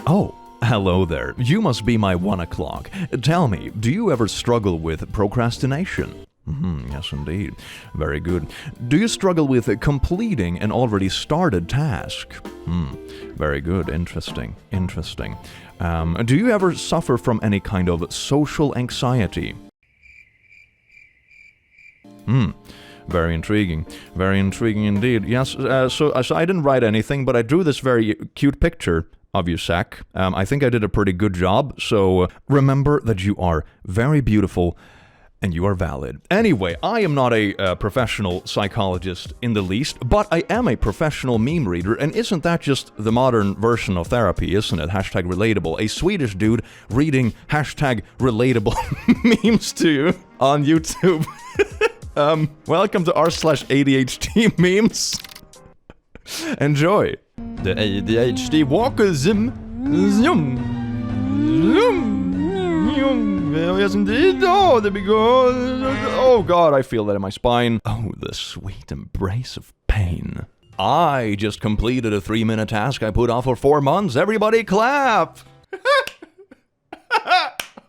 Oh, hello there. You must be my 1 o'clock. Tell me, do you ever struggle with procrastination? Yes, indeed. Very good. Do you struggle with completing an already started task? Very good. Interesting. Do you ever suffer from any kind of social anxiety? Very intriguing. Very intriguing indeed. Yes, so I didn't write anything, but I drew this very cute picture of you, Zach. I think I did a pretty good job, so remember that you are very beautiful and you are valid. Anyway, I am not a professional psychologist in the least, but I am a professional meme reader, and isn't that just the modern version of therapy, isn't it? Hashtag relatable. A Swedish dude reading hashtag relatable memes to you on YouTube. Welcome to r/ADHD memes. Enjoy. The ADHD walkism. Yes, indeed. Oh, there we go. Oh, God, I feel that in my spine. Oh, the sweet embrace of pain. I just completed a 3-minute task I put off for 4 months. Everybody clap.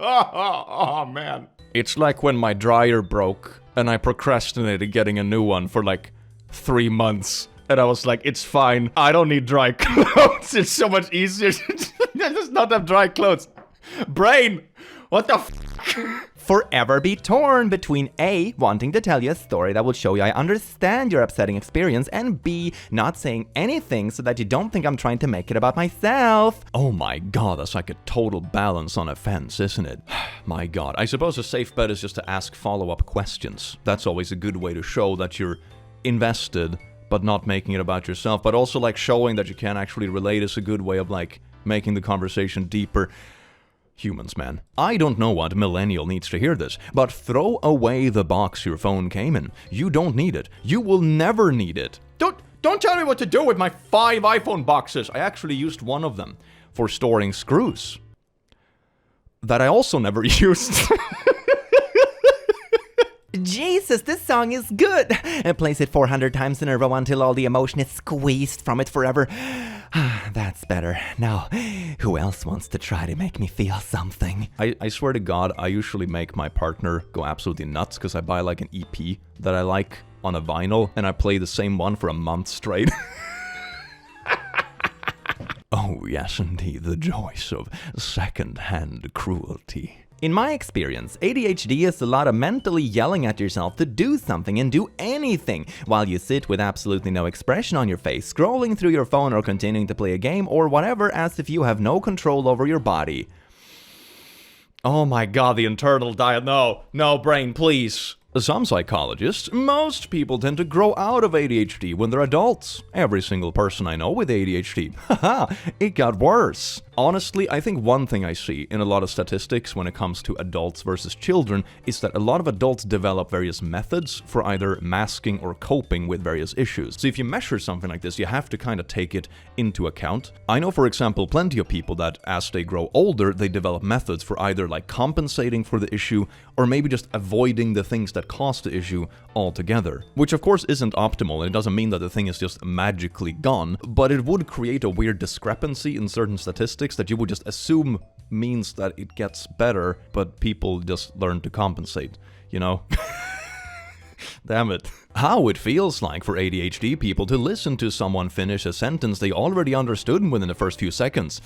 Oh, man. It's like when my dryer broke and I procrastinated getting a new one for like 3 months. And I was like, it's fine. I don't need dry clothes. It's so much easier to just not have dry clothes. Brain, what the f***? Forever be torn between A, wanting to tell you a story that will show you I understand your upsetting experience, and B, not saying anything so that you don't think I'm trying to make it about myself. Oh my God, that's like a total balance on a fence, isn't it? My God, I suppose a safe bet is just to ask follow-up questions. That's always a good way to show that you're invested, but not making it about yourself, but also like showing that you can actually relate is a good way of like making the conversation deeper. Humans, man. I don't know what millennial needs to hear this, but throw away the box your phone came in. You don't need it. You will never need it. Don't tell me what to do with my 5 iPhone boxes. I actually used one of them for storing screws that I also never used. Jesus, this song is good. And plays it 400 times in a row until all the emotion is squeezed from it forever. That's better. Now, who else wants to try to make me feel something? I swear to God, I usually make my partner go absolutely nuts because I buy like an EP that I like on a vinyl and I play the same one for a month straight. Oh yes, indeed, the joys of second-hand cruelty. In my experience, ADHD is a lot of mentally yelling at yourself to do something and do anything, while you sit with absolutely no expression on your face, scrolling through your phone or continuing to play a game or whatever, as if you have no control over your body. Oh my God, the internal dialogue. No, brain, please. Some psychologists, most people tend to grow out of ADHD when they're adults. Every single person I know with ADHD. Haha, it got worse. Honestly, I think one thing I see in a lot of statistics when it comes to adults versus children is that a lot of adults develop various methods for either masking or coping with various issues. So if you measure something like this, you have to kind of take it into account. I know, for example, plenty of people that as they grow older, they develop methods for either like compensating for the issue or maybe just avoiding the things that cause the issue altogether. Which of course isn't optimal, and it doesn't mean that the thing is just magically gone, but it would create a weird discrepancy in certain statistics that you would just assume means that it gets better, but people just learn to compensate, you know? Damn it. How it feels like for ADHD people to listen to someone finish a sentence they already understood within the first few seconds.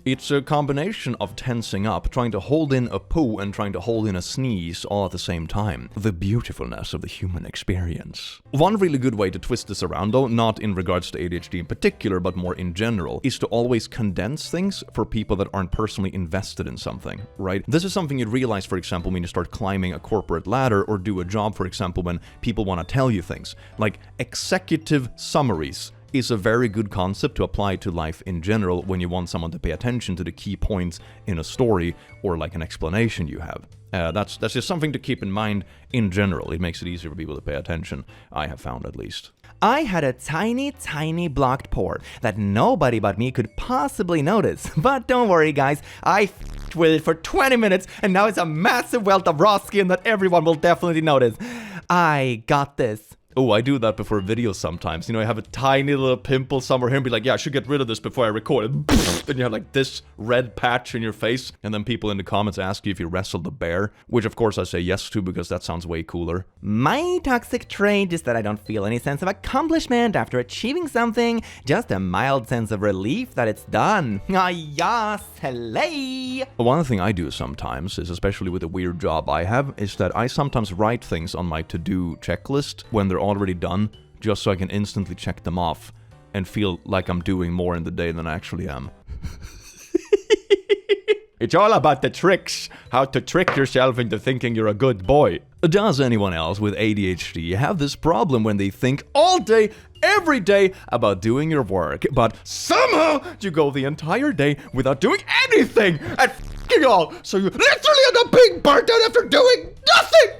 It's a combination of tensing up, trying to hold in a poo, and trying to hold in a sneeze all at the same time. The beautifulness of the human experience. One really good way to twist this around, though, not in regards to ADHD in particular, but more in general, is to always condense things for people that aren't personally invested in something, right? This is something you'd realize, for example, when you start climbing a corporate ladder or do a job, for example, when people want to tell you things. Like executive summaries is a very good concept to apply to life in general when you want someone to pay attention to the key points in a story or like an explanation you have. That's just something to keep in mind in general. It makes it easier for people to pay attention, I have found at least. I had a tiny blocked pore that nobody but me could possibly notice. But don't worry guys, I f***ed with it for 20 minutes and now it's a massive welt of raw skin that everyone will definitely notice. I got this. Oh, I do that before videos sometimes. You know, I have a tiny little pimple somewhere here and be like, yeah, I should get rid of this before I record it. Then you have like this red patch in your face. And then people in the comments ask you if you wrestled a bear, which of course I say yes to because that sounds way cooler. My toxic trait is that I don't feel any sense of accomplishment after achieving something, just a mild sense of relief that it's done. Ah, yes, hello! One thing I do sometimes is, especially with the weird job I have, is that I sometimes write things on my to-do checklist when they're already done, just so I can instantly check them off and feel like I'm doing more in the day than I actually am. It's all about the tricks, how to trick yourself into thinking you're a good boy. Does anyone else with ADHD have this problem when they think all day, every day about doing your work, but somehow you go the entire day without doing anything at f***ing all, so you literally end up being burnt out after doing nothing?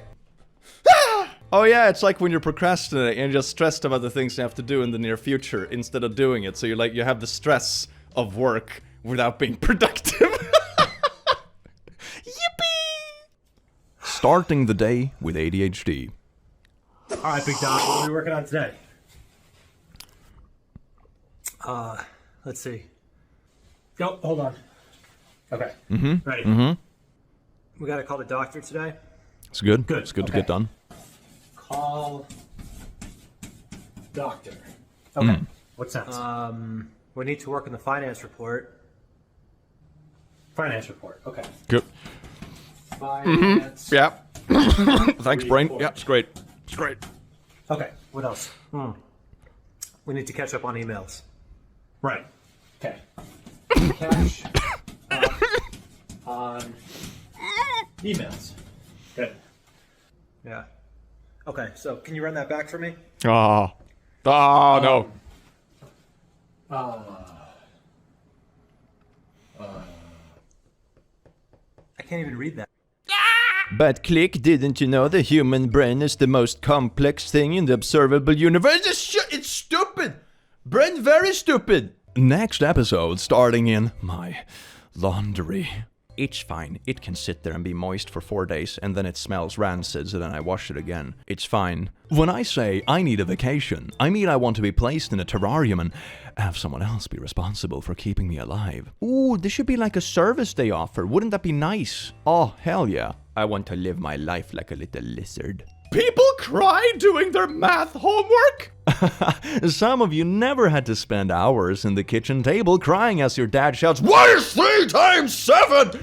Oh yeah, it's like when you're procrastinating and you're just stressed about the things you have to do in the near future instead of doing it, so you're like, you have the stress of work without being productive. Yippee! Starting the day with ADHD. Alright, Big Dog, what are we working on today? Let's see. Yo, hold on. Okay. Ready? We gotta call the doctor today? It's good. Good. It's good to Okay. get done. Call doctor. Okay. What's that? We need to work on the finance report. Finance report, okay. Good. Finance. Yeah. Thanks, brain. Report. Yeah, it's great. It's great. Okay, what else? We need to catch up on emails. Right. Okay. Catch up on emails. Good. Yeah. Okay, so can you run that back for me? Oh. Oh, no. I can't even read that. But click, didn't you know the human brain is the most complex thing in the observable universe? It's stupid! Brain very stupid! Next episode, starting in my laundry. It's fine. It can sit there and be moist for 4 days, and then it smells rancid, so then I wash it again. It's fine. When I say I need a vacation, I mean I want to be placed in a terrarium and have someone else be responsible for keeping me alive. Ooh, this should be like a service they offer. Wouldn't that be nice? Oh, hell yeah. I want to live my life like a little lizard. People cry doing their math homework? Some of you never had to spend hours in the kitchen table crying as your dad shouts, "What is 3 times 7?"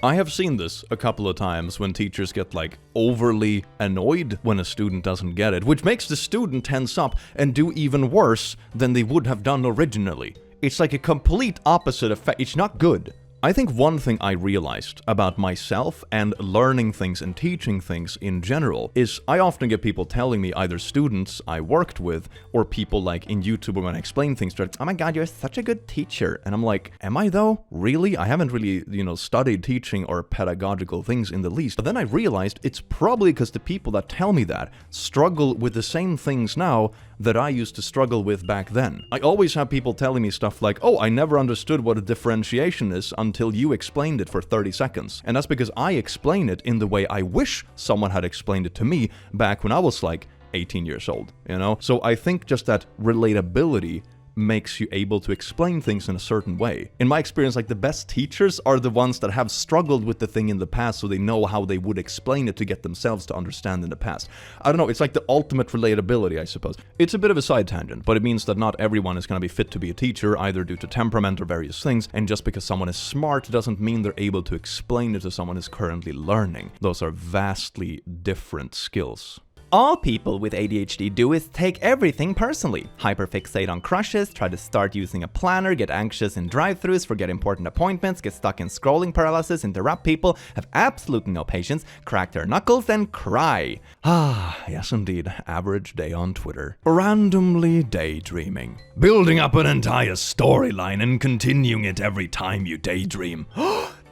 I have seen this a couple of times when teachers get like overly annoyed when a student doesn't get it, which makes the student tense up and do even worse than they would have done originally. It's like a complete opposite effect. It's not good. I think one thing I realized about myself and learning things and teaching things in general is I often get people telling me, either students I worked with or people like in YouTube when I explain things, they're like, "Oh my god, you're such a good teacher." And I'm like, am I though? Really? I haven't really, studied teaching or pedagogical things in the least. But then I realized it's probably because the people that tell me that struggle with the same things now that I used to struggle with back then. I always have people telling me stuff like, "Oh, I never understood what a differentiation is until you explained it for 30 seconds. And that's because I explain it in the way I wish someone had explained it to me back when I was like 18 years old, So I think just that relatability makes you able to explain things in a certain way. In my experience, like the best teachers are the ones that have struggled with the thing in the past, so they know how they would explain it to get themselves to understand in the past. I don't know, it's like the ultimate relatability, I suppose. It's a bit of a side tangent, but it means that not everyone is going to be fit to be a teacher, either due to temperament or various things, and just because someone is smart doesn't mean they're able to explain it to someone who's currently learning. Those are vastly different skills. All people with ADHD do is take everything personally. Hyperfixate on crushes, try to start using a planner, get anxious in drive-thrus, forget important appointments, get stuck in scrolling paralysis, interrupt people, have absolutely no patience, crack their knuckles, and cry. Ah, yes indeed. Average day on Twitter. Randomly daydreaming. Building up an entire storyline and continuing it every time you daydream.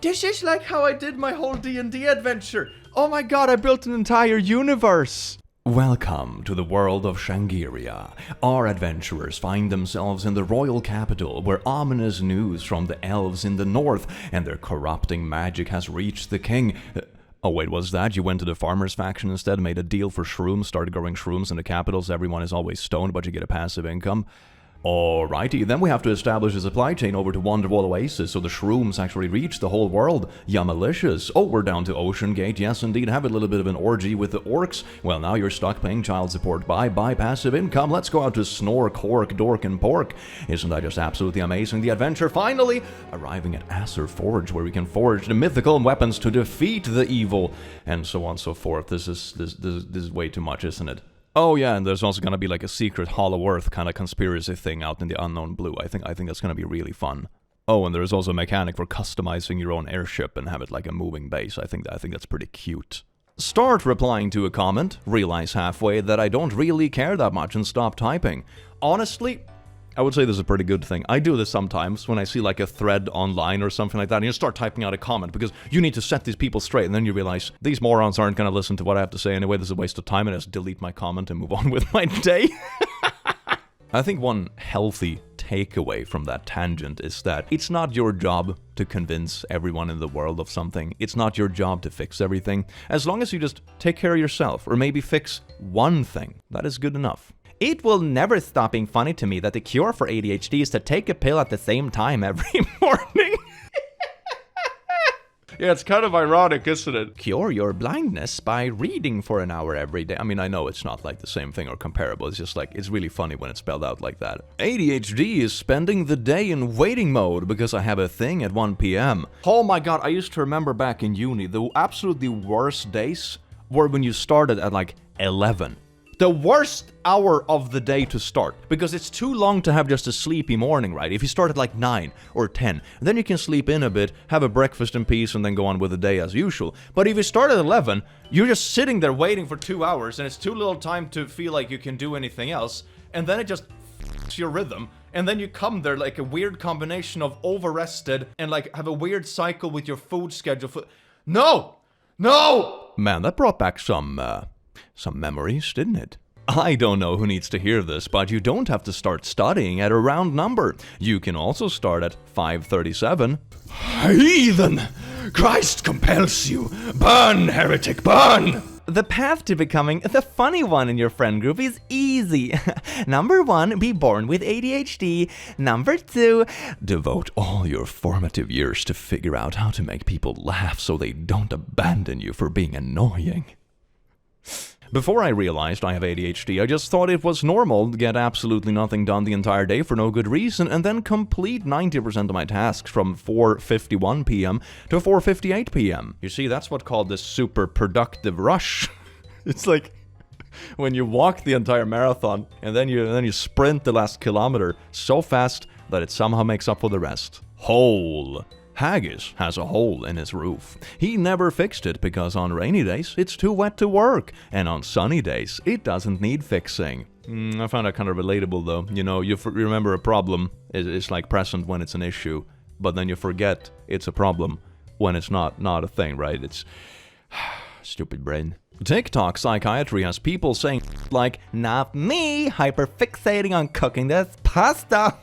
This is like how I did my whole D&D adventure. Oh my god, I built an entire universe. Welcome to the world of Shangiria. Our adventurers find themselves in the royal capital, where ominous news from the elves in the north and their corrupting magic has reached the king. Oh wait, was that? You went to the farmers faction instead, made a deal for shrooms, started growing shrooms in the capitals, everyone is always stoned, but you get a passive income. Alrighty, then we have to establish a supply chain over to Wonderwall Oasis so the shrooms actually reach the whole world. Yamalicious. Oh, we're down to Ocean Gate. Yes, indeed, have a little bit of an orgy with the orcs. Well, now you're stuck paying child support. Bye passive income. Let's go out to Snore, Cork, Dork, and Pork. Isn't that just absolutely amazing? The adventure finally arriving at Acer Forge, where we can forge the mythical weapons to defeat the evil, and so on and so forth. This is way too much, isn't it? Oh yeah, and there's also gonna be like a secret Hollow Earth kind of conspiracy thing out in the unknown blue. I think that's gonna be really fun. Oh, and there's also a mechanic for customizing your own airship and have it like a moving base. I think that's pretty cute. Start replying to a comment, realize halfway that I don't really care that much and stop typing. Honestly, I would say this is a pretty good thing. I do this sometimes when I see like a thread online or something like that, and you start typing out a comment because you need to set these people straight, and then you realize these morons aren't going to listen to what I have to say anyway. This is a waste of time, and I just delete my comment and move on with my day. I think one healthy takeaway from that tangent is that it's not your job to convince everyone in the world of something. It's not your job to fix everything. As long as you just take care of yourself, or maybe fix one thing, that is good enough. It will never stop being funny to me that the cure for ADHD is to take a pill at the same time every morning. Yeah, it's kind of ironic, isn't it? Cure your blindness by reading for an hour every day. I mean, I know it's not like the same thing or comparable. It's just like, it's really funny when it's spelled out like that. ADHD is spending the day in waiting mode because I have a thing at 1 p.m. Oh my god, I used to remember back in uni, the absolutely worst days were when you started at like 11. The worst hour of the day to start, because it's too long to have just a sleepy morning, right? If you start at like 9 or 10, then you can sleep in a bit, have a breakfast in peace, and then go on with the day as usual. But if you start at 11, you're just sitting there waiting for 2 hours, and it's too little time to feel like you can do anything else, and then it just f***s your rhythm, and then you come there like a weird combination of overrested and like have a weird cycle with your food schedule. No! Man, that brought back some memories, didn't it? I don't know who needs to hear this, but you don't have to start studying at a round number. You can also start at 537. Heathen! Christ compels you! Burn, heretic, burn! The path to becoming the funny one in your friend group is easy. Number 1, be born with ADHD. Number 2, devote all your formative years to figure out how to make people laugh so they don't abandon you for being annoying. Before I realized I have ADHD, I just thought it was normal to get absolutely nothing done the entire day for no good reason and then complete 90% of my tasks from 4:51 p.m. to 4:58 p.m. You see, that's what's called the super productive rush. It's like when you walk the entire marathon and then you sprint the last kilometer so fast that it somehow makes up for the rest. Hole. Haggis has a hole in his roof. He never fixed it because on rainy days it's too wet to work, and on sunny days it doesn't need fixing. I found that kind of relatable though. You know, you remember a problem is like present when it's an issue, but then you forget it's a problem when it's not a thing, right? It's stupid brain. TikTok psychiatry has people saying like, not me, hyperfixating on cooking this pasta.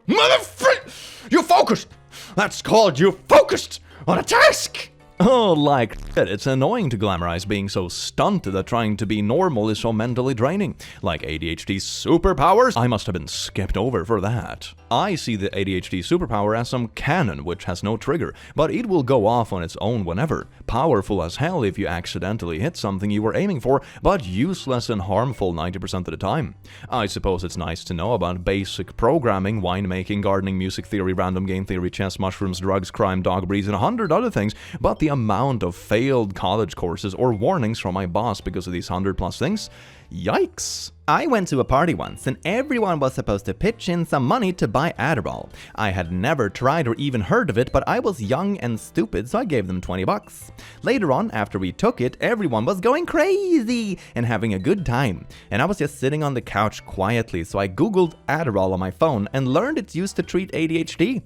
Motherfreak! You focused! That's called you focused on a task! Oh, like shit, it's annoying to glamorize being so stunted that trying to be normal is so mentally draining. Like ADHD's superpowers, I must have been skipped over for that. I see the ADHD superpower as some cannon which has no trigger, but it will go off on its own whenever. Powerful as hell if you accidentally hit something you were aiming for, but useless and harmful 90% of the time. I suppose it's nice to know about basic programming, winemaking, gardening, music theory, random game theory, chess, mushrooms, drugs, crime, dog breeds, and 100 other things, but the amount of failed college courses or warnings from my boss because of these 100+ things, yikes. I went to a party once and everyone was supposed to pitch in some money to buy Adderall. I had never tried or even heard of it, but I was young and stupid, so I gave them $20. Later on, after we took it, everyone was going crazy and having a good time. And I was just sitting on the couch quietly, so I googled Adderall on my phone and learned it's used to treat ADHD.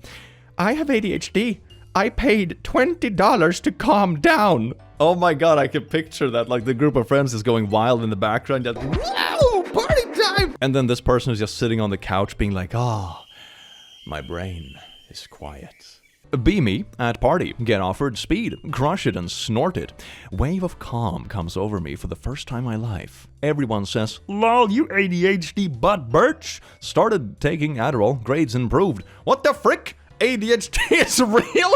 I have ADHD. I paid $20 to calm down. Oh my god, I can picture that. Like the group of friends is going wild in the background. Just, whoa, party time! And then this person is just sitting on the couch being like, oh, my brain is quiet. Be me at party, get offered speed, crush it and snort it. Wave of calm comes over me for the first time in my life. Everyone says, lol, you ADHD butt birch. Started taking Adderall, grades improved. What the frick? ADHD is real?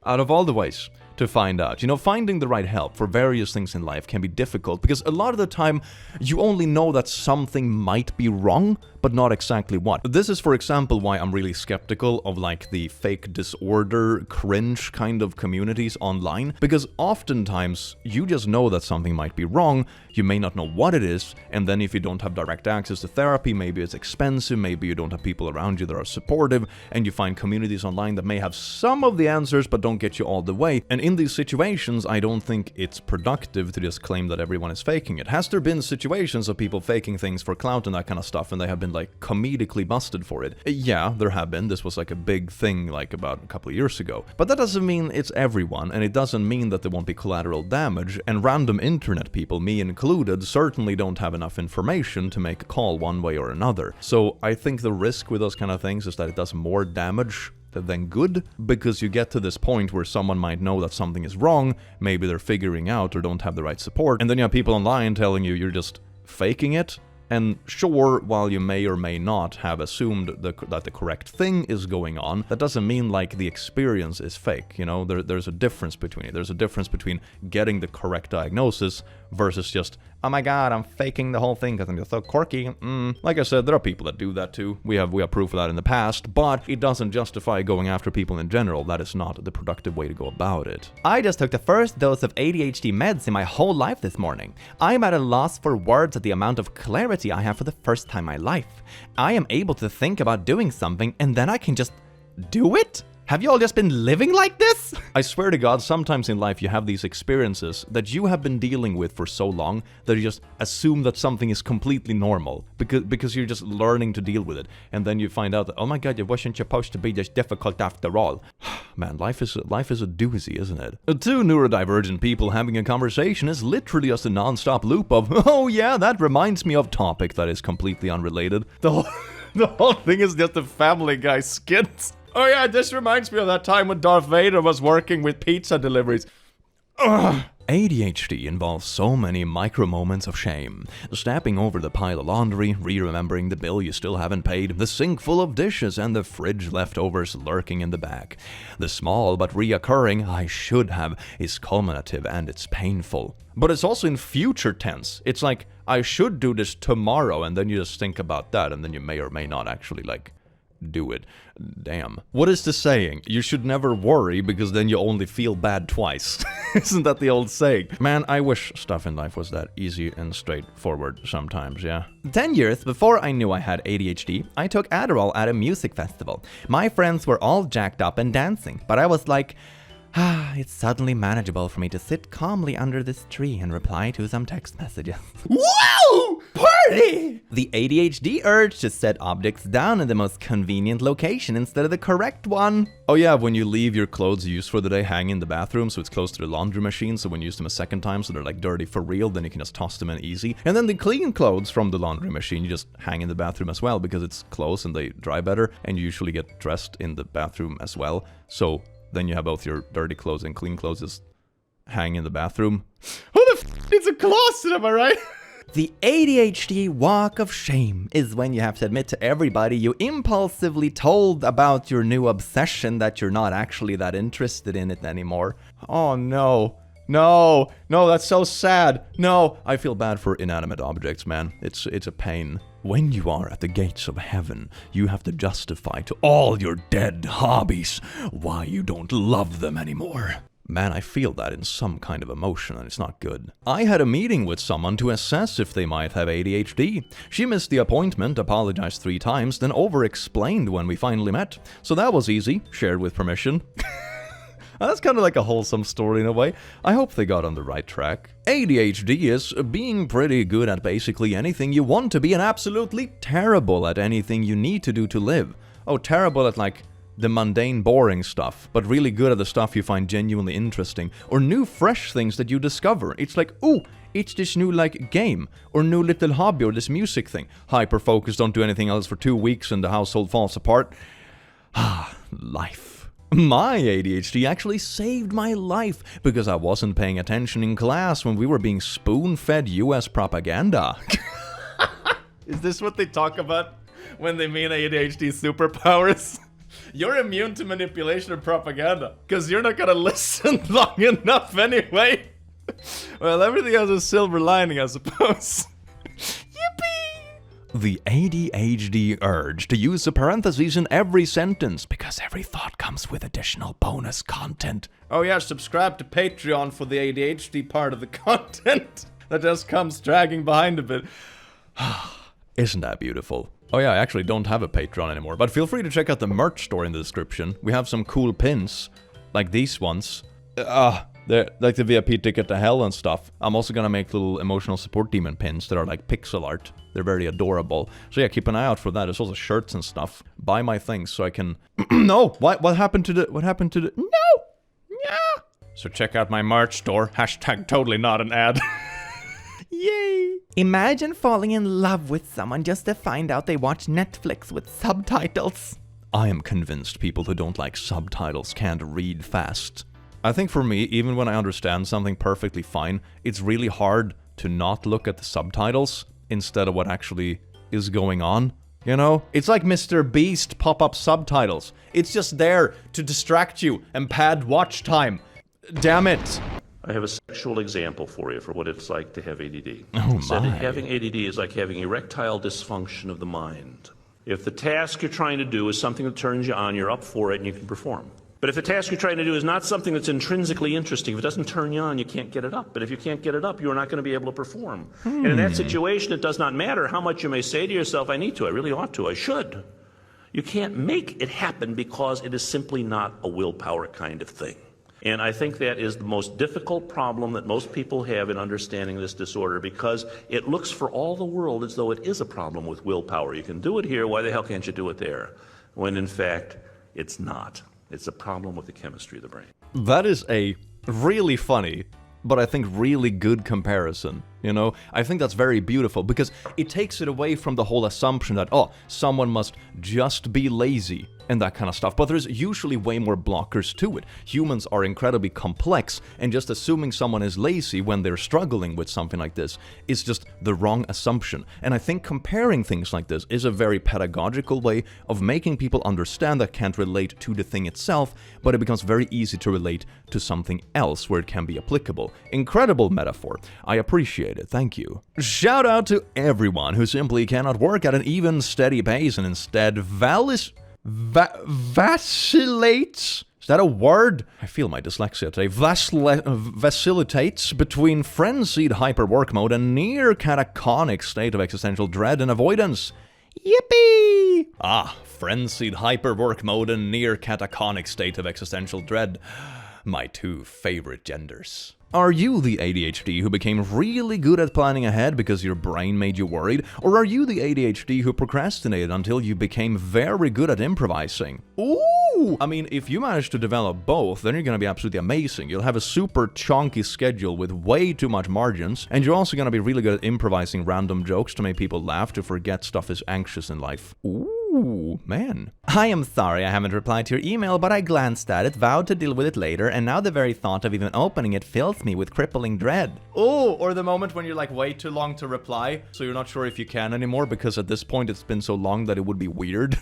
Out of all the ways to find out, finding the right help for various things in life can be difficult because a lot of the time you only know that something might be wrong, but not exactly what. This is, for example, why I'm really skeptical of like the fake disorder, cringe kind of communities online, because oftentimes you just know that something might be wrong, you may not know what it is, and then if you don't have direct access to therapy, maybe it's expensive, maybe you don't have people around you that are supportive, and you find communities online that may have some of the answers but don't get you all the way. And in these situations, I don't think it's productive to just claim that everyone is faking it. Has there been situations of people faking things for clout and that kind of stuff, and they have been like comedically busted for it? Yeah, there have been. This was like a big thing like about a couple of years ago. But that doesn't mean it's everyone, and it doesn't mean that there won't be collateral damage, and random internet people, me included, certainly don't have enough information to make a call one way or another. So I think the risk with those kind of things is that it does more damage than good, because you get to this point where someone might know that something is wrong, maybe they're figuring out or don't have the right support, and then you have people online telling you you're just faking it. And sure, while you may or may not have assumed that the correct thing is going on, that doesn't mean like the experience is fake, there's a difference between it. There's a difference between getting the correct diagnosis versus just, oh my god, I'm faking the whole thing because I'm just so quirky. Like I said, there are people that do that too. We have proof of that in the past, but it doesn't justify going after people in general. That is not the productive way to go about it. I just took the first dose of ADHD meds in my whole life this morning. I'm at a loss for words at the amount of clarity I have for the first time in my life. I am able to think about doing something and then I can just do it? Have you all just been living like this? I swear to God, sometimes in life you have these experiences that you have been dealing with for so long that you just assume that something is completely normal because you're just learning to deal with it. And then you find out that, oh my god, it wasn't supposed to be this difficult after all. Man, life is a doozy, isn't it? Two neurodivergent people having a conversation is literally just a non-stop loop of, oh yeah, that reminds me of topic that is completely unrelated. The whole thing is just a Family Guy skit. Oh yeah, this reminds me of that time when Darth Vader was working with pizza deliveries. Ugh. ADHD involves so many micro moments of shame. Stepping over the pile of laundry, re-remembering the bill you still haven't paid, the sink full of dishes, and the fridge leftovers lurking in the back. The small but reoccurring I should have is culminative and it's painful. But it's also in future tense. It's like, I should do this tomorrow, and then you just think about that, and then you may or may not actually do it. Damn. What is the saying? You should never worry because then you only feel bad twice. Isn't that the old saying? Man, I wish stuff in life was that easy and straightforward sometimes, yeah? 10 years before I knew I had ADHD, I took Adderall at a music festival. My friends were all jacked up and dancing, but I was like, it's suddenly manageable for me to sit calmly under this tree and reply to some text messages. Whoa! Party! The ADHD urge to set objects down in the most convenient location instead of the correct one. Oh yeah, when you leave your clothes used for the day hang in the bathroom so it's close to the laundry machine, so when you use them a second time so they're like dirty for real, then you can just toss them in easy. And then the clean clothes from the laundry machine you just hang in the bathroom as well because it's close and they dry better, and you usually get dressed in the bathroom as well. So then you have both your dirty clothes and clean clothes just hang in the bathroom. Who the f*** needs a closet, am I right? The ADHD walk of shame is when you have to admit to everybody you impulsively told about your new obsession that you're not actually that interested in it anymore. Oh no. No, that's so sad. No, I feel bad for inanimate objects, man. It's a pain. When you are at the gates of heaven, you have to justify to all your dead hobbies why you don't love them anymore. Man, I feel that in some kind of emotion, and it's not good. I had a meeting with someone to assess if they might have ADHD. She missed the appointment, apologized 3 times, then over-explained when we finally met. So that was easy, shared with permission. That's kind of like a wholesome story in a way. I hope they got on the right track. ADHD is being pretty good at basically anything you want to be and absolutely terrible at anything you need to do to live. Oh, terrible at like the mundane, boring stuff, but really good at the stuff you find genuinely interesting, or new, fresh things that you discover. It's like, ooh, it's this new, like, game, or new little hobby, or this music thing. Hyper-focused, don't do anything else for 2 weeks and the household falls apart. Life. My ADHD actually saved my life because I wasn't paying attention in class when we were being spoon-fed US propaganda. Is this what they talk about when they mean ADHD superpowers? You're immune to manipulation and propaganda because you're not gonna listen long enough anyway. Well, everything has a silver lining, I suppose. The ADHD urge to use a parentheses in every sentence because every thought comes with additional bonus content. Oh yeah, subscribe to Patreon for the ADHD part of the content that just comes dragging behind a bit. Isn't that beautiful? Oh yeah, I actually don't have a Patreon anymore, but feel free to check out the merch store in the description. We have some cool pins, like these ones. They're like the VIP ticket to hell and stuff. I'm also gonna make little emotional support demon pins that are like pixel art. They're very adorable. So yeah, keep an eye out for that. There's also shirts and stuff. Buy my things so I can... No! What happened to the... No! Yeah! So check out my merch store. Hashtag totally not an ad. Yay! Imagine falling in love with someone just to find out they watch Netflix with subtitles. I am convinced people who don't like subtitles can't read fast. I think for me, even when I understand something perfectly fine, it's really hard to not look at the subtitles instead of what actually is going on, you know? It's like Mr. Beast pop-up subtitles. It's just there to distract you and pad watch time. Damn it. I have a sexual example for you for what it's like to have ADD. Oh Said my. having ADD is like having erectile dysfunction of the mind. If the task you're trying to do is something that turns you on, you're up for it and you can perform. But if the task you're trying to do is not something that's intrinsically interesting, if it doesn't turn you on, you can't get it up. But if you can't get it up, you're not going to be able to perform. And in that situation, it does not matter how much you may say to yourself, I need to, I really ought to, I should. You can't make it happen because it is simply not a willpower kind of thing. And I think that is the most difficult problem that most people have in understanding this disorder, because it looks for all the world as though it is a problem with willpower. You can do it here, why the hell can't you do it there? When in fact, it's not. It's a problem with the chemistry of the brain. That is a really funny, but I think really good comparison, you know? I think that's very beautiful because it takes it away from the whole assumption that, oh, someone must just be lazy and that kind of stuff. But there's usually way more blockers to it. Humans are incredibly complex, and just assuming someone is lazy when they're struggling with something like this is just the wrong assumption. And I think comparing things like this is a very pedagogical way of making people understand that can't relate to the thing itself, but it becomes very easy to relate to something else where it can be applicable. Incredible metaphor. I appreciate it. Thank you. Shout out to everyone who simply cannot work at an even, steady pace and instead vacillates. Is that a word? I feel my dyslexia today. Vacillates between frenzied hyperwork mode and near catatonic state of existential dread and avoidance. Yippee! Frenzied hyperwork mode and near catatonic state of existential dread. My two favorite genders. Are you the ADHD who became really good at planning ahead because your brain made you worried? Or are you the ADHD who procrastinated until you became very good at improvising? Ooh! I mean, if you manage to develop both, then you're gonna be absolutely amazing. You'll have a super chunky schedule with way too much margins, and you're also gonna be really good at improvising random jokes to make people laugh to forget stuff is anxious in life. Ooh, man. I am sorry I haven't replied to your email, but I glanced at it, vowed to deal with it later, and now the very thought of even opening it fills me with crippling dread. Oh, or the moment when you're like way too long to reply, so you're not sure if you can anymore because at this point it's been so long that it would be weird.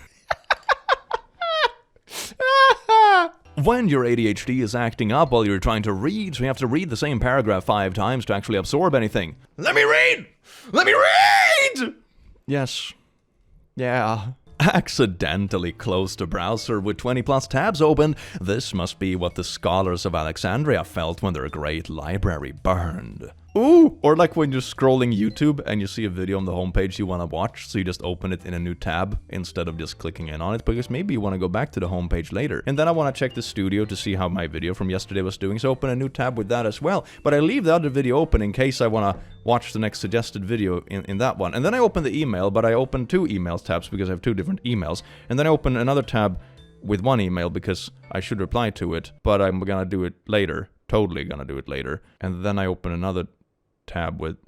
When your ADHD is acting up while you're trying to read, so you have to read the same paragraph 5 times to actually absorb anything. Let me read! Let me read! Yes. Yeah. Accidentally closed a browser with 20 plus tabs opened. This must be what the scholars of Alexandria felt when their great library burned. Ooh! Or like when you're scrolling YouTube and you see a video on the homepage you want to watch, so you just open it in a new tab instead of just clicking in on it, because maybe you want to go back to the homepage later. And then I want to check the studio to see how my video from yesterday was doing, so open a new tab with that as well. But I leave the other video open in case I want to watch the next suggested video in that one. And then I open the email, but I open 2 emails tabs because I have 2 different emails. And then I open another tab with 1 email because I should reply to it, but I'm gonna do it later. Totally gonna do it later. And then I open another tab with...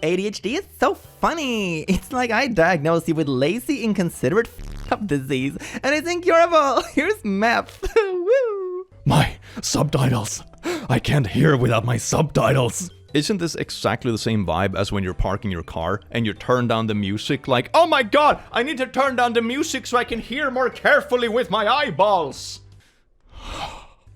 ADHD is so funny. It's like I diagnosed you with lazy, inconsiderate of disease, and it's incurable. Here's meth. Woo! My subtitles. I can't hear without my subtitles. Isn't this exactly the same vibe as when you're parking your car and you turn down the music like, oh my god, I need to turn down the music so I can hear more carefully with my eyeballs?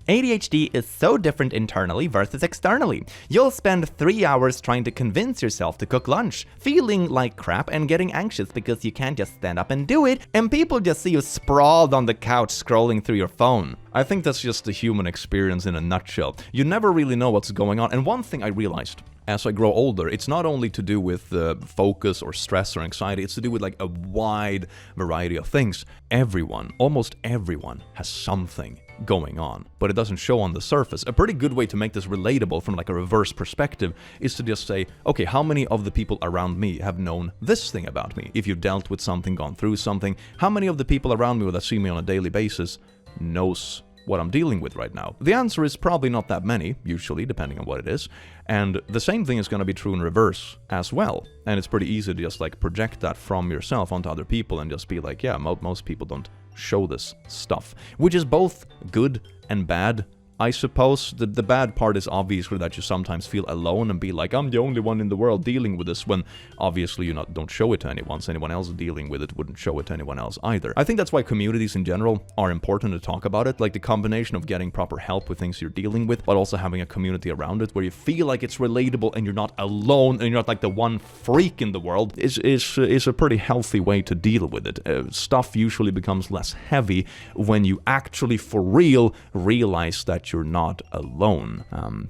ADHD is so different internally versus externally. You'll spend 3 hours trying to convince yourself to cook lunch, feeling like crap and getting anxious because you can't just stand up and do it, and people just see you sprawled on the couch scrolling through your phone. I think that's just the human experience in a nutshell. You never really know what's going on, and one thing I realized as I grow older, it's not only to do with focus or stress or anxiety, it's to do with like a wide variety of things. Everyone, almost everyone, has something going on, but it doesn't show on the surface. A pretty good way to make this relatable from like a reverse perspective is to just say, okay, how many of the people around me have known this thing about me? If you've dealt with something, gone through something, how many of the people around me that see me on a daily basis knows what I'm dealing with right now? The answer is probably not that many, usually, depending on what it is. And the same thing is going to be true in reverse as well. And it's pretty easy to just like project that from yourself onto other people and just be like, yeah, most people don't show this stuff, which is both good and bad. I suppose the bad part is obviously that you sometimes feel alone and be like, I'm the only one in the world dealing with this, when obviously you don't show it to anyone, so anyone else dealing with it wouldn't show it to anyone else either. I think that's why communities in general are important to talk about it, like the combination of getting proper help with things you're dealing with, but also having a community around it where you feel like it's relatable and you're not alone and you're not like the one freak in the world is a pretty healthy way to deal with it. Stuff usually becomes less heavy when you actually for real realize that you're not alone.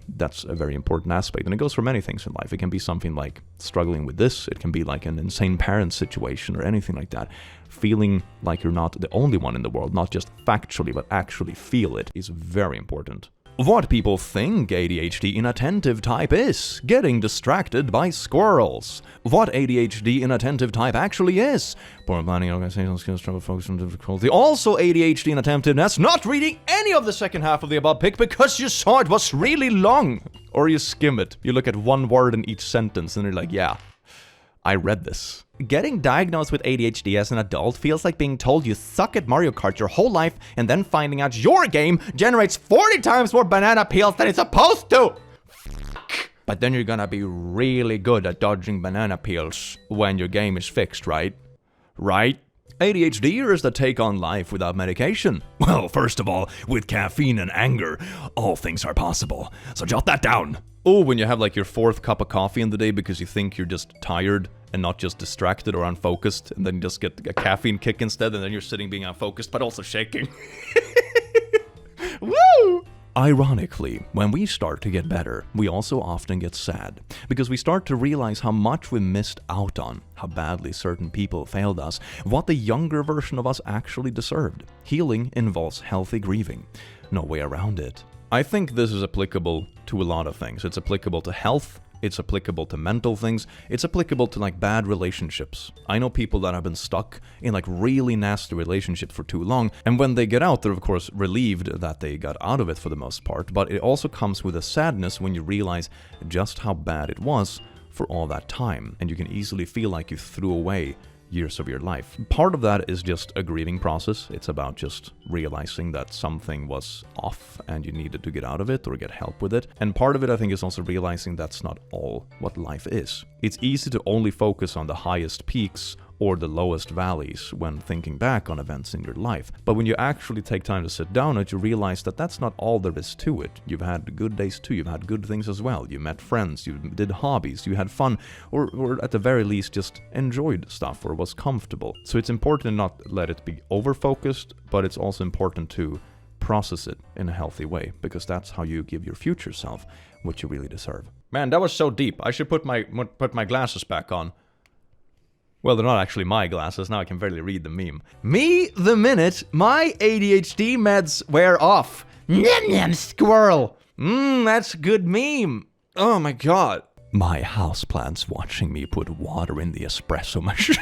That's a very important aspect, and it goes for many things in life. It can be something like struggling with this, it can be like an insane parent situation or anything like that. Feeling like you're not the only one in the world, not just factually, but actually feel it, is very important. What people think ADHD inattentive type is. Getting distracted by squirrels. What ADHD inattentive type actually is. Poor planning, organizational skills, trouble, focus, and difficulty. Also ADHD inattentiveness. Not reading any of the second half of the above pick because you saw it was really long. Or you skim it. You look at one word in each sentence and you're like, yeah, I read this. Getting diagnosed with ADHD as an adult feels like being told you suck at Mario Kart your whole life and then finding out your game generates 40 times more banana peels than it's supposed to. But then you're gonna be really good at dodging banana peels when your game is fixed, right? Right? ADHDers that take on life without medication. Well, first of all, with caffeine and anger, all things are possible. So jot that down. Oh, when you have like your 4th cup of coffee in the day because you think you're just tired and not just distracted or unfocused, and then you just get a caffeine kick instead, and then you're sitting being unfocused but also shaking. Woo! Ironically, when we start to get better, we also often get sad, because we start to realize how much we missed out on, how badly certain people failed us, what the younger version of us actually deserved. Healing involves healthy grieving. No way around it. I think this is applicable to a lot of things. It's applicable to health, it's applicable to mental things, it's applicable to like bad relationships. I know people that have been stuck in like really nasty relationships for too long, and when they get out, they're of course relieved that they got out of it for the most part, but it also comes with a sadness when you realize just how bad it was for all that time, and you can easily feel like you threw away years of your life. Part of that is just a grieving process. It's about just realizing that something was off and you needed to get out of it or get help with it. And part of it, I think, is also realizing that's not all what life is. It's easy to only focus on the highest peaks or the lowest valleys when thinking back on events in your life. But when you actually take time to sit down and you realize that that's not all there is to it. You've had good days too, you've had good things as well. You met friends, you did hobbies, you had fun, or at the very least just enjoyed stuff or was comfortable. So it's important to not let it be over-focused, but it's also important to process it in a healthy way, because that's how you give your future self what you really deserve. Man, that was so deep. I should put my glasses back on. Well, they're not actually my glasses, now I can barely read the meme. Me the minute my ADHD meds wear off. Nyam nyam squirrel. That's a good meme. Oh my god. My houseplant's watching me put water in the espresso machine.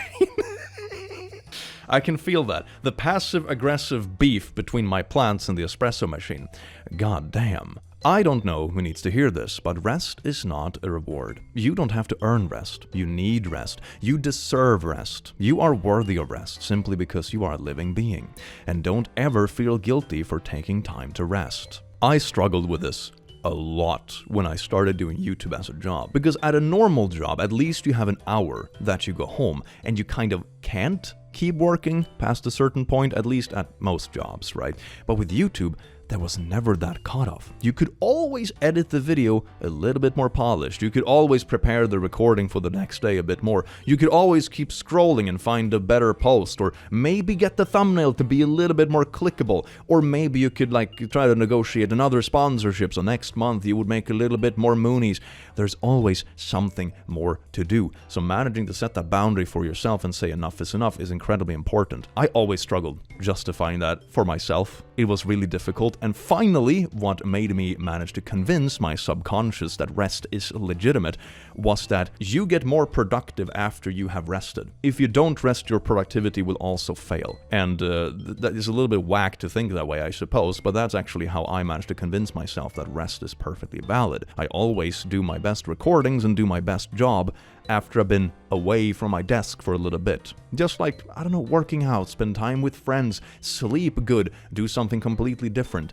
I can feel that. The passive-aggressive beef between my plants and the espresso machine. God damn. I don't know who needs to hear this, but rest is not a reward. You don't have to earn rest. You need rest. You deserve rest. You are worthy of rest simply because you are a living being. And don't ever feel guilty for taking time to rest. I struggled with this a lot when I started doing YouTube as a job, because at a normal job, at least you have an hour that you go home, and you kind of can't keep working past a certain point, at least at most jobs, right? But with YouTube, there was never that cutoff. You could always edit the video a little bit more polished. You could always prepare the recording for the next day a bit more. You could always keep scrolling and find a better post, or maybe get the thumbnail to be a little bit more clickable, or maybe you could try to negotiate another sponsorship, so next month you would make a little bit more moonies. There's always something more to do. So managing to set that boundary for yourself and say enough is incredibly important. I always struggled justifying that for myself. It was really difficult. And finally, what made me manage to convince my subconscious that rest is legitimate was that you get more productive after you have rested. If you don't rest, your productivity will also fail. And that is a little bit whack to think that way, I suppose, but that's actually how I managed to convince myself that rest is perfectly valid. I always do my best recordings and do my best job after I've been away from my desk for a little bit. Just like, I don't know, working out, spend time with friends, sleep good, do something completely different.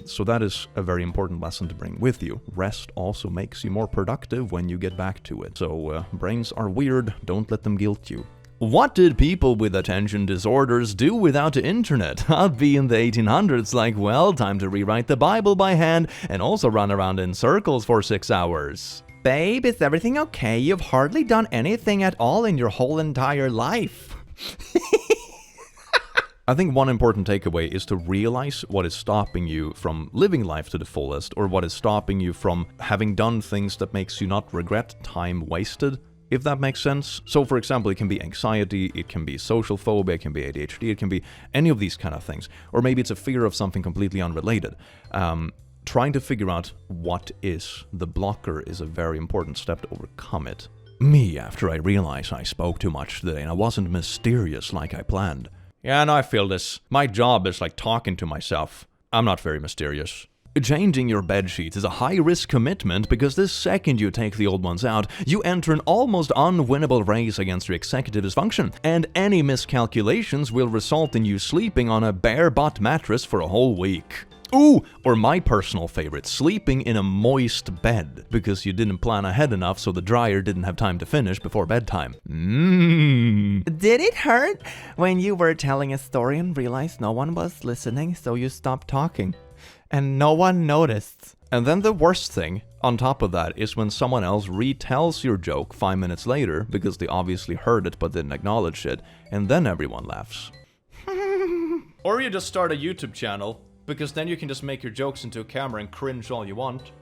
So that is a very important lesson to bring with you. Rest also makes you more productive when you get back to it. So brains are weird, don't let them guilt you. What did people with attention disorders do without the internet? I'd be in the 1800s like, well, time to rewrite the Bible by hand and also run around in circles for 6 hours. Babe, is everything okay? You've hardly done anything at all in your whole entire life. I think one important takeaway is to realize what is stopping you from living life to the fullest, or what is stopping you from having done things that makes you not regret time wasted, if that makes sense. So for example, it can be anxiety, it can be social phobia, it can be ADHD, it can be any of these kind of things. Or maybe it's a fear of something completely unrelated. Trying to figure out what is the blocker is a very important step to overcome it. Me, after I realized I spoke too much today and I wasn't mysterious like I planned. Yeah, no, I feel this. My job is like talking to myself. I'm not very mysterious. Changing your bed sheets is a high-risk commitment because the second you take the old ones out, you enter an almost unwinnable race against your executive dysfunction, and any miscalculations will result in you sleeping on a bare-butt mattress for a whole week. Ooh, or my personal favorite, sleeping in a moist bed because you didn't plan ahead enough so the dryer didn't have time to finish before bedtime. Did it hurt when you were telling a story and realized no one was listening, so you stopped talking? And no one noticed. And then the worst thing, on top of that, is when someone else retells your joke 5 minutes later because they obviously heard it but didn't acknowledge it, and then everyone laughs. Or you just start a YouTube channel, because then you can just make your jokes into a camera and cringe all you want.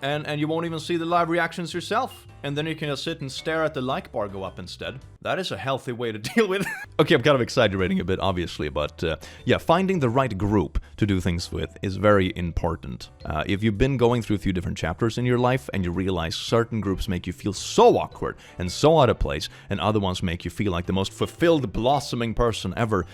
And you won't even see the live reactions yourself. And then you can just sit and stare at the like bar go up instead. That is a healthy way to deal with it. Okay, I'm kind of exaggerating a bit, obviously, but yeah, finding the right group to do things with is very important. If you've been going through a few different chapters in your life and you realize certain groups make you feel so awkward and so out of place, and other ones make you feel like the most fulfilled, blossoming person ever,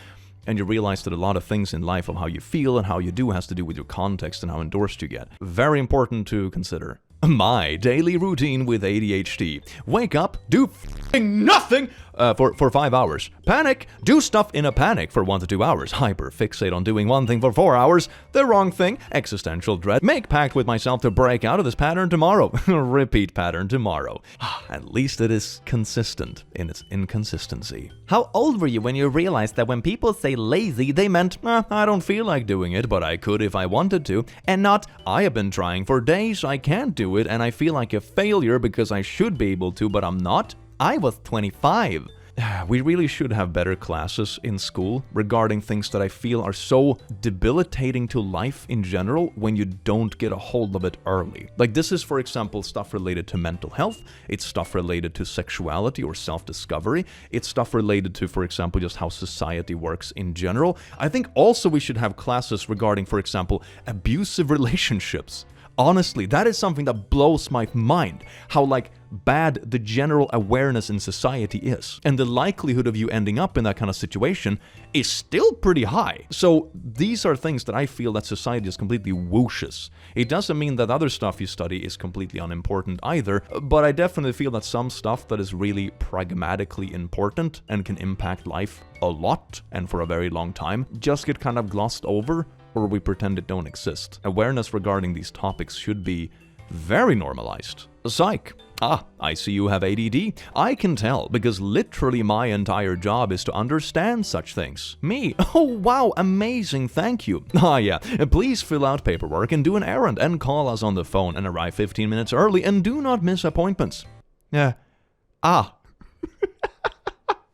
and you realize that a lot of things in life of how you feel and how you do has to do with your context and how endorsed you get. Very important to consider. My daily routine with ADHD. Wake up, do f***ing nothing for 5 hours. Panic, do stuff in a panic for 1 to 2 hours. Hyper-fixate on doing one thing for 4 hours. The wrong thing. Existential dread. Make pact with myself to break out of this pattern tomorrow. Repeat pattern tomorrow. At least it is consistent in its inconsistency. How old were you when you realized that when people say lazy, they meant, I don't feel like doing it, but I could if I wanted to, and not, I have been trying for days, I can't do it, and I feel like a failure because I should be able to, but I'm not? I was 25. We really should have better classes in school regarding things that I feel are so debilitating to life in general when you don't get a hold of it early. Like this is, for example, stuff related to mental health, it's stuff related to sexuality or self-discovery, it's stuff related to, for example, just how society works in general. I think also we should have classes regarding, for example, abusive relationships. Honestly, that is something that blows my mind. How, like, bad the general awareness in society is. And the likelihood of you ending up in that kind of situation is still pretty high. So these are things that I feel that society is completely whooshes. It doesn't mean that other stuff you study is completely unimportant either, but I definitely feel that some stuff that is really pragmatically important and can impact life a lot and for a very long time just get kind of glossed over, or we pretend it don't exist. Awareness regarding these topics should be very normalized. Psych. I see you have ADD. I can tell, because literally my entire job is to understand such things. Me? Oh wow, amazing, thank you. Yeah, please fill out paperwork and do an errand and call us on the phone and arrive 15 minutes early and do not miss appointments. Yeah.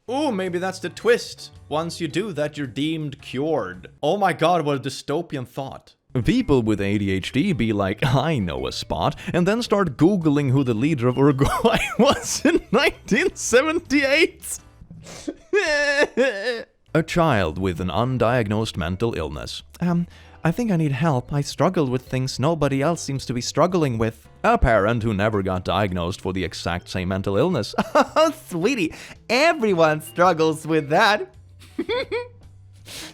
Ooh, maybe that's the twist. Once you do that, you're deemed cured. Oh my god, what a dystopian thought. People with ADHD be like, I know a spot, and then start googling who the leader of Uruguay was in 1978. A child with an undiagnosed mental illness. I think I need help. I struggle with things nobody else seems to be struggling with. A parent who never got diagnosed for the exact same mental illness. Oh, sweetie, everyone struggles with that.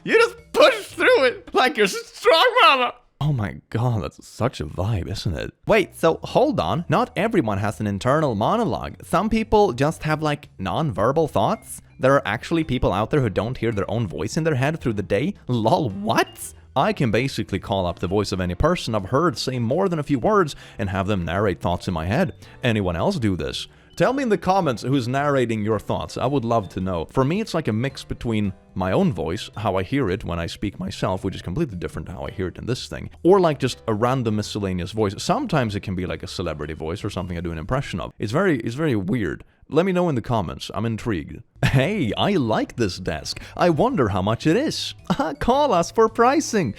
You just push through it like you're strong, mama. Oh my god, that's such a vibe, isn't it? Wait, so hold on. Not everyone has an internal monologue. Some people just have like non-verbal thoughts. There are actually people out there who don't hear their own voice in their head through the day. Lol, what? I can basically call up the voice of any person I've heard say more than a few words and have them narrate thoughts in my head. Anyone else do this? Tell me in the comments who's narrating your thoughts. I would love to know. For me, it's like a mix between my own voice, how I hear it when I speak myself, which is completely different to how I hear it in this thing, or like just a random miscellaneous voice. Sometimes it can be like a celebrity voice or something I do an impression of. It's very weird. Let me know in the comments. I'm intrigued. Hey, I like this desk. I wonder how much it is. Call us for pricing.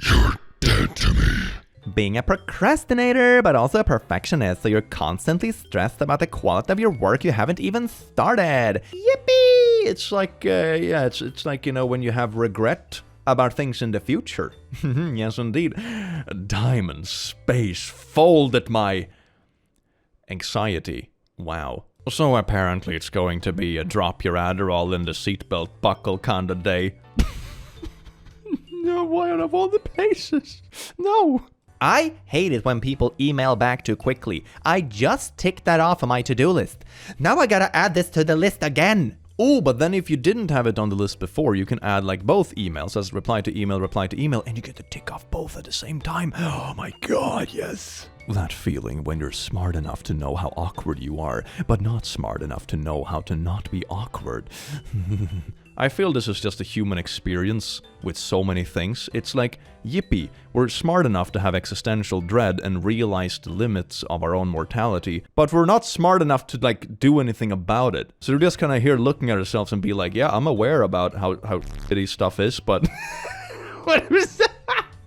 You're dead to me. Being a procrastinator, but also a perfectionist, so you're constantly stressed about the quality of your work you haven't even started. Yippee! It's like, it's like, you know, when you have regret about things in the future. Yes, indeed. Diamond space fold at my anxiety. Wow. So apparently it's going to be a drop your Adderall in the seatbelt buckle kind of day. No, why out of all the places? No. I hate it when people email back too quickly. I just ticked that off on my to-do list. Now I gotta add this to the list again. Oh, but then if you didn't have it on the list before, you can add like both emails as reply to email, and you get to tick off both at the same time. Oh my god, yes. That feeling when you're smart enough to know how awkward you are, but not smart enough to know how to not be awkward. I feel this is just a human experience with so many things. It's like, yippee, we're smart enough to have existential dread and realize the limits of our own mortality, but we're not smart enough to like do anything about it. So we're just kind of here looking at ourselves and be like, yeah, I'm aware about how shitty stuff is, but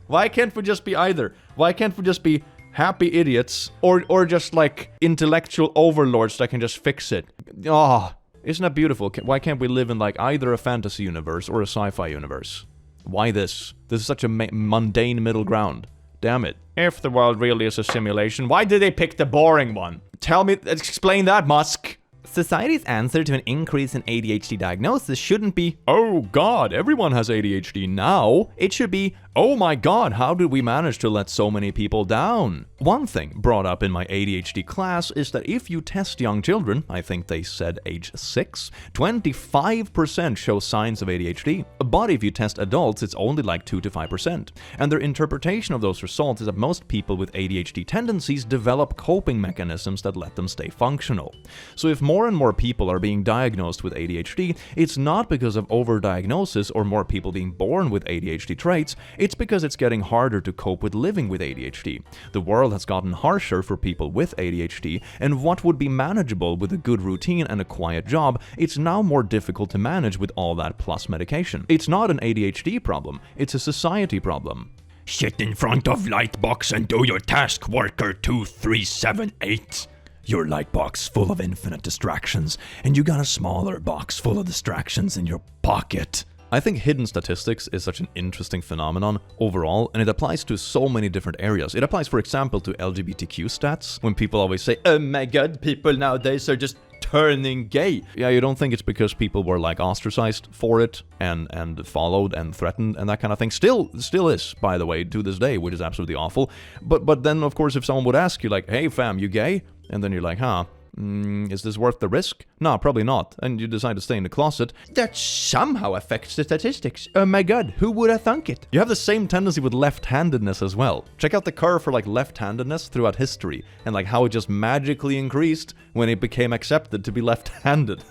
why can't we just be either? Why can't we just be happy idiots or just like intellectual overlords that can just fix it? Oh, isn't that beautiful? Why can't we live in like either a fantasy universe or a sci-fi universe? Why this? This is such a mundane middle ground. Damn it. If the world really is a simulation, why did they pick the boring one? Tell me, explain that, Musk. Society's answer to an increase in ADHD diagnosis shouldn't be, oh god, everyone has ADHD now. It should be, oh my god, how did we manage to let so many people down? One thing brought up in my ADHD class is that if you test young children, I think they said age 6, 25% show signs of ADHD. But if you test adults, it's only like 2 to 5%. And their interpretation of those results is that most people with ADHD tendencies develop coping mechanisms that let them stay functional. So if more and more people are being diagnosed with ADHD, it's not because of overdiagnosis or more people being born with ADHD traits, it's because it's getting harder to cope with living with ADHD. The world has gotten harsher for people with ADHD, and what would be manageable with a good routine and a quiet job, it's now more difficult to manage with all that plus medication. It's not an ADHD problem, it's a society problem. Sit in front of Lightbox and do your task, worker 2378. Your Lightbox full of infinite distractions, and you got a smaller box full of distractions in your pocket. I think hidden statistics is such an interesting phenomenon overall, and it applies to so many different areas. It applies, for example, to LGBTQ stats, when people always say, oh my god, people nowadays are just turning gay. Yeah, you don't think it's because people were like ostracized for it and followed and threatened and that kind of thing. Still is, by the way, to this day, which is absolutely awful. But then, of course, if someone would ask you like, hey fam, you gay? And then you're like, huh? Is this worth the risk? No, probably not. And you decide to stay in the closet. That somehow affects the statistics. Oh my god, who would have thunk it? You have the same tendency with left-handedness as well. Check out the curve for like left-handedness throughout history and like how it just magically increased when it became accepted to be left-handed.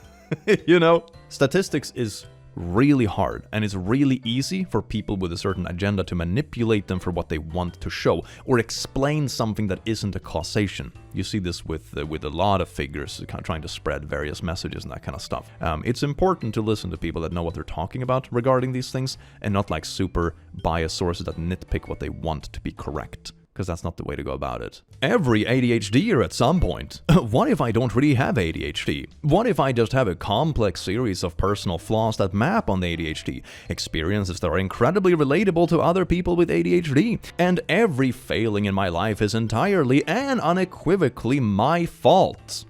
You know? Statistics is really hard, and it's really easy for people with a certain agenda to manipulate them for what they want to show, or explain something that isn't a causation. You see this with a lot of figures kind of trying to spread various messages and that kind of stuff. It's important to listen to people that know what they're talking about regarding these things, and not like super biased sources that nitpick what they want to be correct. Because that's not the way to go about it. Every ADHDer at some point. What if I don't really have ADHD? What if I just have a complex series of personal flaws that map on the ADHD? Experiences that are incredibly relatable to other people with ADHD. And every failing in my life is entirely and unequivocally my fault.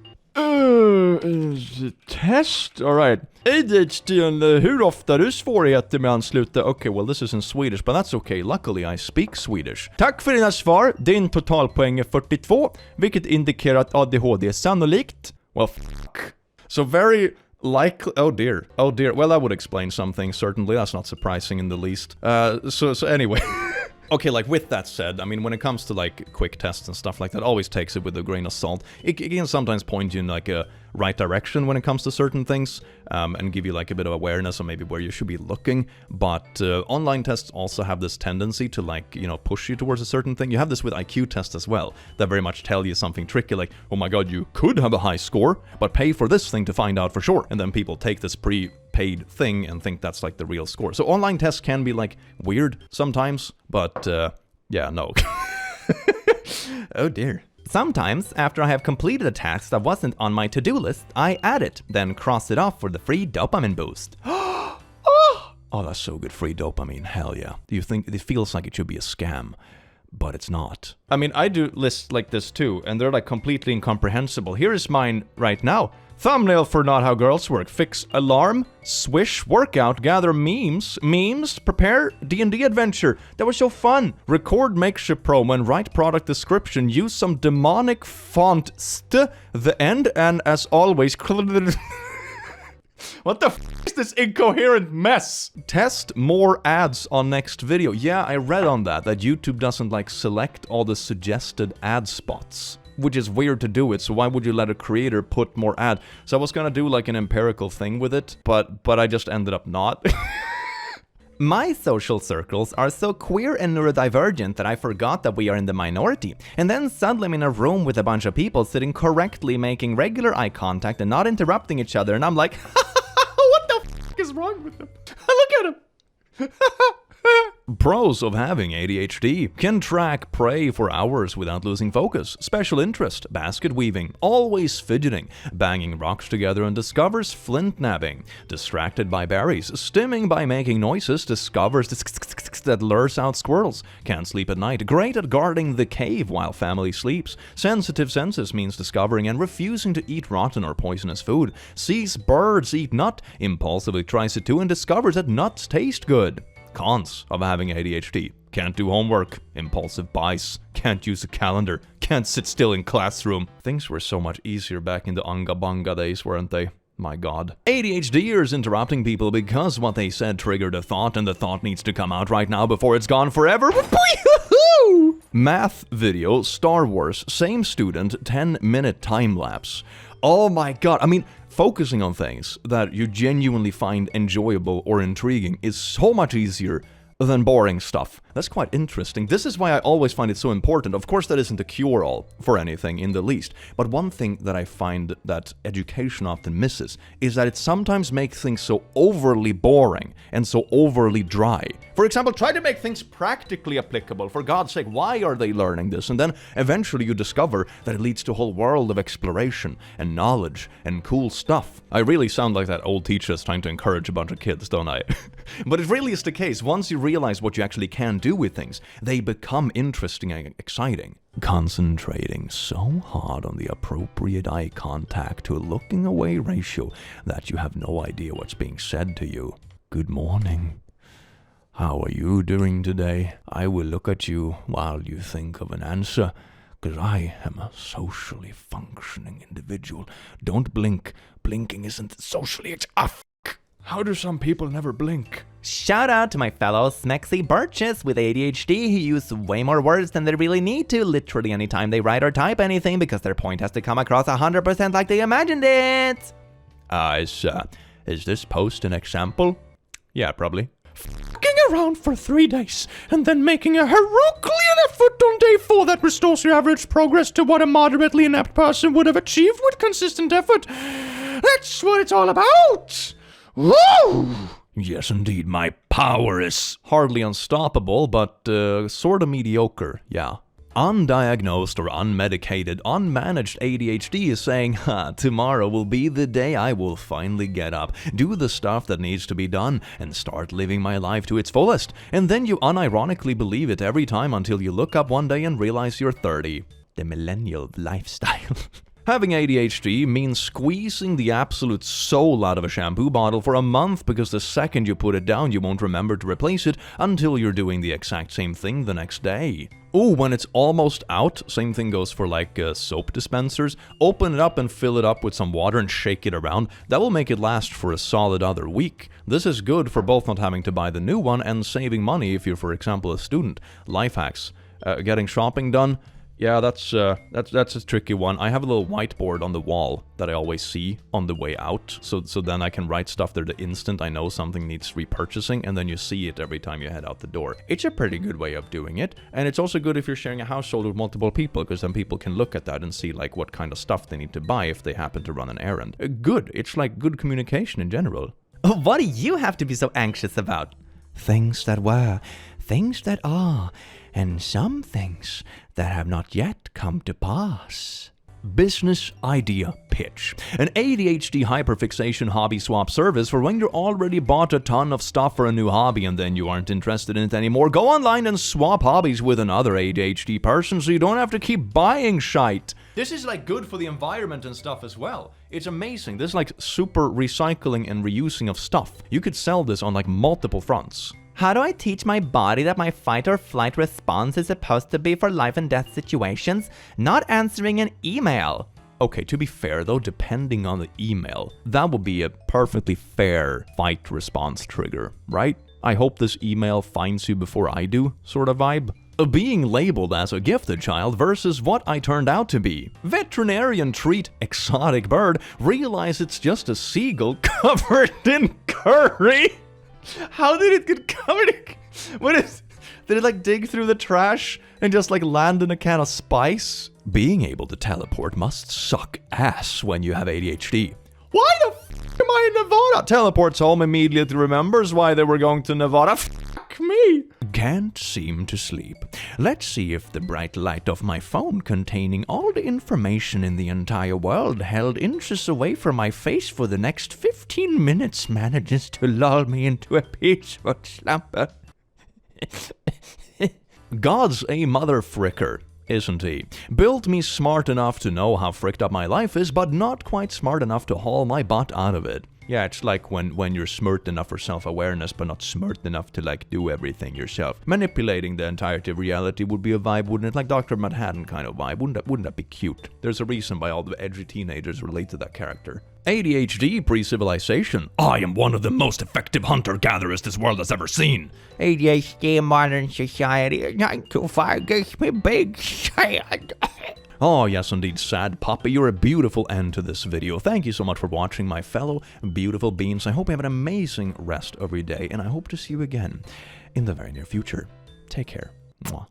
Test? Alright. ADHD, hur ofta har du svårigheter med att ansluta? Okay, well this is in Swedish, but that's okay. Luckily I speak Swedish. Tack för dina svar. Din totalpoäng är 42, vilket indikerar att ADHD är sannolikt. Well, fuck. So very likely... Oh dear. Oh dear. Well, that would explain something, certainly. That's not surprising in the least. So anyway... Okay, like with that said, I mean, when it comes to like quick tests and stuff like that, always takes it with a grain of salt. It can sometimes point you in like a right direction when it comes to certain things, and give you like a bit of awareness on maybe where you should be looking. But online tests also have this tendency to like, you know, push you towards a certain thing. You have this with IQ tests as well, that very much tell you something tricky, like, oh my god, you could have a high score, but pay for this thing to find out for sure. And then people take this paid thing and think that's like the real score. So online tests can be like weird sometimes, but yeah, no. Oh dear. Sometimes, after I have completed a task that wasn't on my to-do list, I add it, then cross it off for the free dopamine boost. Oh, that's so good, free dopamine, hell yeah. You think it feels like it should be a scam, but it's not. I mean, I do lists like this too, and they're like completely incomprehensible. Here is mine right now. Thumbnail for Not How Girls Work. Fix alarm, swish, workout, gather memes, prepare D&D adventure. That was so fun. Record makeshift promo and write product description. Use some demonic font the end, and as always... What the f*** is this incoherent mess? Test more ads on next video. Yeah, I read on that YouTube doesn't like select all the suggested ad spots, which is weird to do it, so why would you let a creator put more ad? So I was gonna do like an empirical thing with it, but I just ended up not. My social circles are so queer and neurodivergent that I forgot that we are in the minority. And then suddenly I'm in a room with a bunch of people sitting correctly, making regular eye contact and not interrupting each other, and I'm like, what the f*** is wrong with them? Look at him! Pros of having ADHD: can track prey for hours without losing focus, special interest, basket weaving, always fidgeting, banging rocks together and discovers flint nabbing, distracted by berries, stimming by making noises, discovers that lures out squirrels, can't sleep at night, great at guarding the cave while family sleeps, sensitive senses means discovering and refusing to eat rotten or poisonous food, sees birds eat nut, impulsively tries it too and discovers that nuts taste good. Cons of having ADHD: can't do homework, impulsive buys, can't use a calendar, can't sit still in classroom. Things were so much easier back in the Anga Banga days, weren't they? My god. ADHDers interrupting people because what they said triggered a thought and the thought needs to come out right now before it's gone forever. Math video, Star Wars, same student, 10-minute time lapse. Oh my god, I mean, focusing on things that you genuinely find enjoyable or intriguing is so much easier than boring stuff. That's quite interesting. This is why I always find it so important. Of course, that isn't a cure-all for anything in the least. But one thing that I find that education often misses is that it sometimes makes things so overly boring and so overly dry. For example, try to make things practically applicable. For God's sake, why are they learning this? And then eventually you discover that it leads to a whole world of exploration and knowledge and cool stuff. I really sound like that old teacher that's trying to encourage a bunch of kids, don't I? But it really is the case. Once you realize what you actually can do with things, they become interesting and exciting. Concentrating so hard on the appropriate eye contact to a looking away ratio that you have no idea what's being said to you. Good morning. How are you doing today? I will look at you while you think of an answer, because I am a socially functioning individual. Don't blink. Blinking isn't socially... How do some people never blink? Shout out to my fellow smexy birches with ADHD who use way more words than they really need to literally anytime they write or type anything because their point has to come across 100% like they imagined it. Is this post an example? Yeah, probably. F***ing around for 3 days and then making a Herculean effort on day 4 that restores your average progress to what a moderately inept person would have achieved with consistent effort. That's what it's all about! Woo! Yes, indeed, my power is hardly unstoppable, but sort of mediocre, yeah. Undiagnosed or unmedicated, unmanaged ADHD is saying, tomorrow will be the day I will finally get up, do the stuff that needs to be done, and start living my life to its fullest. And then you unironically believe it every time until you look up one day and realize you're 30. The millennial lifestyle. Having ADHD means squeezing the absolute soul out of a shampoo bottle for a month because the second you put it down, you won't remember to replace it until you're doing the exact same thing the next day. Ooh, when it's almost out, same thing goes for like soap dispensers. Open it up and fill it up with some water and shake it around. That will make it last for a solid other week. This is good for both not having to buy the new one and saving money if you're, for example, a student. Life hacks. Getting shopping done. Yeah, that's a tricky one. I have a little whiteboard on the wall that I always see on the way out, so then I can write stuff there the instant I know something needs repurchasing, and then you see it every time you head out the door. It's a pretty good way of doing it, and it's also good if you're sharing a household with multiple people, because then people can look at that and see like what kind of stuff they need to buy if they happen to run an errand. Good. It's like good communication in general. What do you have to be so anxious about? Things that were, things that are, and some things that have not yet come to pass. Business idea pitch. An ADHD hyperfixation hobby swap service for when you're already bought a ton of stuff for a new hobby and then you aren't interested in it anymore. Go online and swap hobbies with another ADHD person so you don't have to keep buying shite. This is like good for the environment and stuff as well. It's amazing. This is like super recycling and reusing of stuff. You could sell this on like multiple fronts. How do I teach my body that my fight or flight response is supposed to be for life and death situations, not answering an email? Okay, to be fair though, depending on the email, that would be a perfectly fair fight response trigger, right? I hope this email finds you before I do, sort of vibe. Being labeled as a gifted child versus what I turned out to be. Veterinarian treat exotic bird, realize it's just a seagull covered in curry. How did it get covered in... Did it like dig through the trash and just like land in a can of spice? Being able to teleport must suck ass when you have ADHD. Why the f*** am I in Nevada? Teleports home immediately, remembers why they were going to Nevada. Fuck me. Can't seem to sleep. Let's see if the bright light of my phone containing all the information in the entire world held inches away from my face for the next 15 minutes manages to lull me into a peaceful slumber. God's a mother fricker, isn't he? Built me smart enough to know how fricked up my life is, but not quite smart enough to haul my butt out of it. Yeah, it's like when you're smart enough for self-awareness, but not smart enough to like do everything yourself. Manipulating the entirety of reality would be a vibe, wouldn't it? Like Dr. Manhattan kind of vibe. Wouldn't that be cute? There's a reason why all the edgy teenagers relate to that character. ADHD pre-civilization. I am one of the most effective hunter-gatherers this world has ever seen. ADHD in modern society. 9 to 5 gives me big sad. Oh yes indeed, sad puppy, you're a beautiful end to this video. Thank you so much for watching, my fellow beautiful beings. I hope you have an amazing rest of your day, and I hope to see you again in the very near future. Take care. Mwah.